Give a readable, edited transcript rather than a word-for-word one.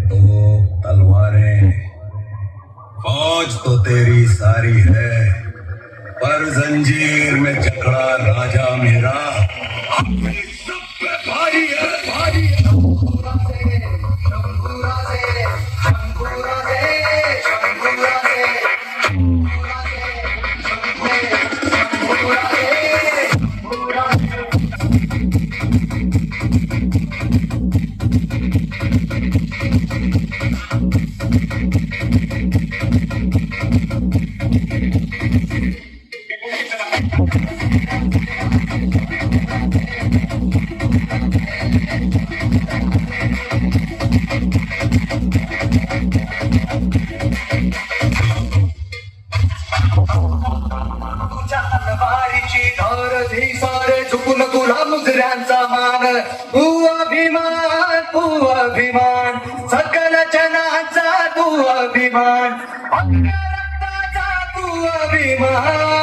तो तलवारें फौज तो तेरी सारी है, पर जंजीर में जकड़ा राजा मेरा अपनी सब पे भारी है, भारी है। तुझ्या तलवारीची धार सारे झुकून तुला मुजऱ्यांचा मान, तू अभिमान सकल जनाचा तू अभिमान, रक्ताचा तू अभिमान।